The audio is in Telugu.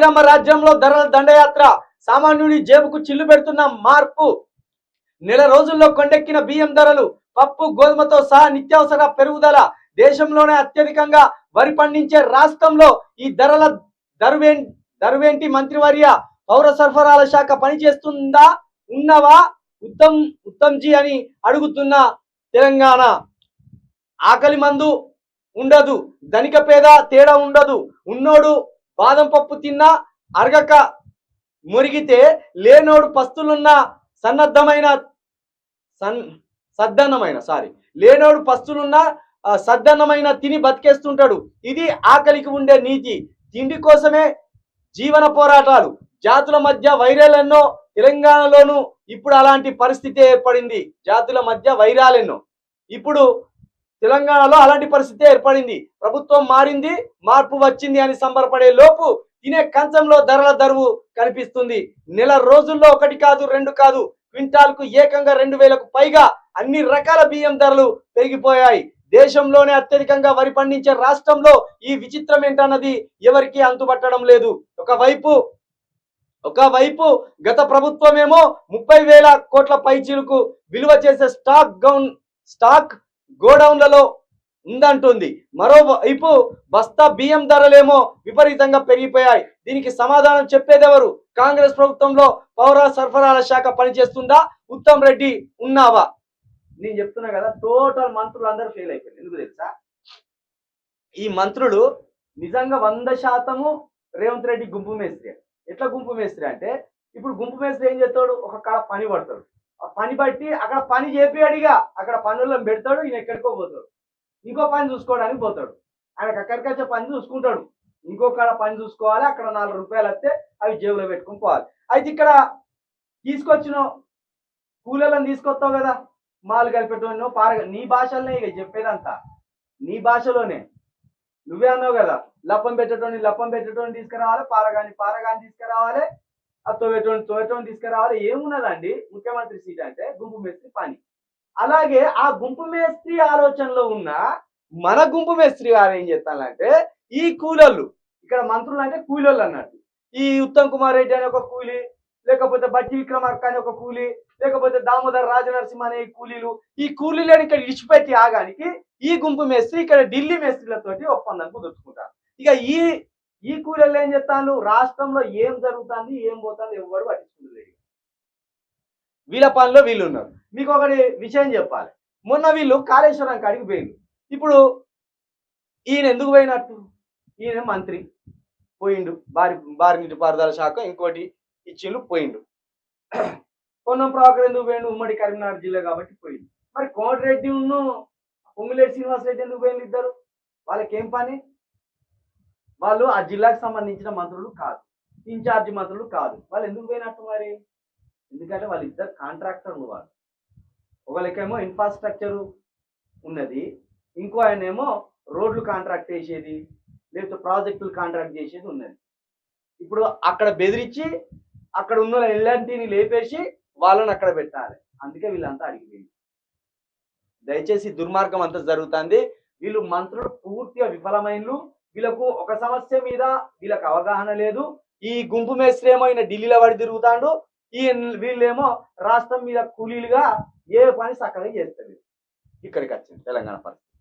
ఇందిరమ్మ రాజ్యంలో ధరల దండయాత్ర, సామాన్యుడి జేబుకు చిల్లు పెడుతున్న మార్పు. నెల రోజుల్లో కొండెక్కిన బియ్యం ధరలు, పప్పు గోధుమతో సహా నిత్యావసర పెరుగుదల. దేశంలోనే అత్యధికంగా వరి పండించే రాష్ట్రంలో ఈ ధరల దరువేంటి మంత్రివర్య? పౌర సరఫరాల శాఖ పనిచేస్తుందా? ఉన్నవా ఉత్తమ్జీ అని అడుగుతున్న తెలంగాణ. ఆకలి మందు ఉండదు, ధనిక పేద తేడా ఉండదు. ఉన్నోడు బాదం పప్పు తిన్నా అరగక మురిగితే, లేనోడు పస్తులున్న లేనోడు పస్తులున్న సద్దన్నమైన తిని బతికేస్తుంటాడు. ఇది ఆకలికి ఉండే నీతి. తిండి కోసమే జీవన పోరాటాలు, జాతుల మధ్య వైరాలెన్నో. తెలంగాణలోనూ ఇప్పుడు అలాంటి పరిస్థితి ఏర్పడింది. జాతుల మధ్య వైరాలెన్నో ఇప్పుడు తెలంగాణలో అలాంటి పరిస్థితి ఏర్పడింది. ప్రభుత్వం మారింది, మార్పు వచ్చింది అని సంబరపడే లోపు తినే కంచంలో ధరల దరువు కనిపిస్తుంది. నెల రోజుల్లో ఒకటి కాదు, రెండు కాదు, క్వింటాల్కు ఏకంగా 2000కు పైగా అన్ని రకాల బియ్యం ధరలు పెరిగిపోయాయి. దేశంలోనే అత్యధికంగా వరి పండించే రాష్ట్రంలో ఈ విచిత్రం ఏంటన్నది ఎవరికి అంతుపట్టడం లేదు. ఒకవైపు గత ప్రభుత్వమేమో 30,000 కోట్ల పైచీలకు విలువ చేసే స్టాక్ గోడౌన్లలో ఉందంటుంది. మరోవైపు బస్తా బియ్యం ధరలేమో విపరీతంగా పెరిగిపోయాయి. దీనికి సమాధానం చెప్పేదెవరు? కాంగ్రెస్ ప్రభుత్వంలో పౌర సరఫరాల శాఖ పనిచేస్తుందా? ఉత్తమ్ రెడ్డి ఉన్నావా? నేను చెప్తున్నా కదా, టోటల్ మంత్రులు అందరూ ఫెయిల్ అయిపోయింది. ఎందుకు తెలుసా? ఈ మంత్రులు నిజంగా 100% రేవంత్ రెడ్డి గుంపు మేస్త్రి. ఎట్లా గుంపు మేస్త్రి అంటే, ఇప్పుడు గుంపు మేస్త్రి ఏం చేస్తాడు? ఒక కాడ పని పడతాడు, ఆ పని బట్టి అక్కడ పని చేపియాడిగా, అక్కడ పనులను పెడతాడు, ఈయన ఎక్కడికో పోతాడు, ఇంకో పని చూసుకోవడానికి పోతాడు. ఆయనకు అక్కడికి వచ్చే పని చూసుకుంటాడు, ఇంకో కాడ పని చూసుకోవాలి, అక్కడ 4 రూపాయలు వస్తే అవి జేబులో పెట్టుకుని పోవాలి. అయితే ఇక్కడ తీసుకొచ్చిన కూలీలను తీసుకొస్తావు కదా, మాలు కలిపెట్టో నీ భాషలోనే ఇక చెప్పేదంతా, నీ భాషలోనే. నువ్వే అన్నావు కదా, లప్పం పెట్టేటోని తీసుకురావాలి, పారగాని తీసుకురావాలి, ఆ తోవేటోని తీసుకురావాలి. ఏమున్నదండి ముఖ్యమంత్రి సీట్ అంటే? గుంపు మేస్త్రి పని. అలాగే ఆ గుంపు మేస్త్రి ఆలోచనలో ఉన్న మన గుంపు మేస్త్రి గారు ఏం చేస్తానంటే, ఈ కూలీలు, ఇక్కడ మంత్రులు అంటే కూలీలు అన్నట్టు. ఈ ఉత్తమ్ కుమార్ రెడ్డి అనే ఒక కూలీ, లేకపోతే బట్టి విక్రమార్క అనే ఒక కూలీ, లేకపోతే దామోదర్ రాజనరసింహ అనే కూలీలు, ఈ కూలీలను ఇక్కడ ఇచ్చిపెట్టి ఆగానికి ఈ గుంపు మేస్త్రి ఇక్కడ ఢిల్లీ మేస్త్రీలతోటి ఒప్పందం కుదుర్చుకుంటారు. ఇక ఈ కూలీలు ఏం చేస్తాను? రాష్ట్రంలో ఏం జరుగుతుంది, ఏం పోతుంది ఎవరు పట్టించుకుంటలేదు. వీళ్ళ పనిలో వీళ్ళు ఉన్నారు. మీకు ఒకటి విషయం చెప్పాలి. మొన్న వీళ్ళు కాళేశ్వరం కాడికి పోయిండు. ఇప్పుడు ఈయన ఎందుకు పోయినట్టు? ఈయన మంత్రి పోయిండు, భారీ నీటిపారుదల శాఖ ఇంకోటి ఇచ్చిళ్ళు పోయిండు. పొన్నం ప్రభాకర్ ఎందుకు పోయిండు? ఉమ్మడి కరీంనగర్ జిల్లా కాబట్టి పోయిండు. మరి కోమటిరెడ్డి ఉన్ను పొంగులేటి శ్రీనివాసరెడ్డి ఎందుకు పోయిండు? ఇద్దరు వాళ్ళకేం పని? వాళ్ళు ఆ జిల్లాకు సంబంధించిన మంత్రులు కాదు, ఇన్ఛార్జి మంత్రులు కాదు. వాళ్ళు ఎందుకు పోయినట్టు మరి? ఎందుకంటే వాళ్ళిద్దరు కాంట్రాక్టర్లు. వాళ్ళు ఒకరికేమో ఇన్ఫ్రాస్ట్రక్చరు ఉన్నది, ఇంకో ఆయనేమో రోడ్లు కాంట్రాక్ట్ చేసేది, లేకపోతే ప్రాజెక్టులు కాంట్రాక్ట్ చేసేది ఉన్నది. ఇప్పుడు అక్కడ బెదిరించి అక్కడ ఉన్న ఎల్ఎన్టీని లేపేసి వాళ్ళని అక్కడ పెట్టాలి. అందుకే వీళ్ళంతా అడిగిపోయింది. దయచేసి దుర్మార్గం అంతా జరుగుతుంది. వీళ్ళు మంత్రులు పూర్తిగా విఫలమైనలు. వీళ్ళకు ఒక సమస్య మీద వీళ్ళకి అవగాహన లేదు. ఈ గుంపు మేస్త్రి ఏమో ఈయన ఢిల్లీలో పడి తిరుగుతాడు, వీళ్ళేమో రాష్ట్రం మీద కూలీలుగా ఏ పని చక్కగా చేస్తారు. ఇక్కడికి వచ్చింది తెలంగాణ పరిస్థితి.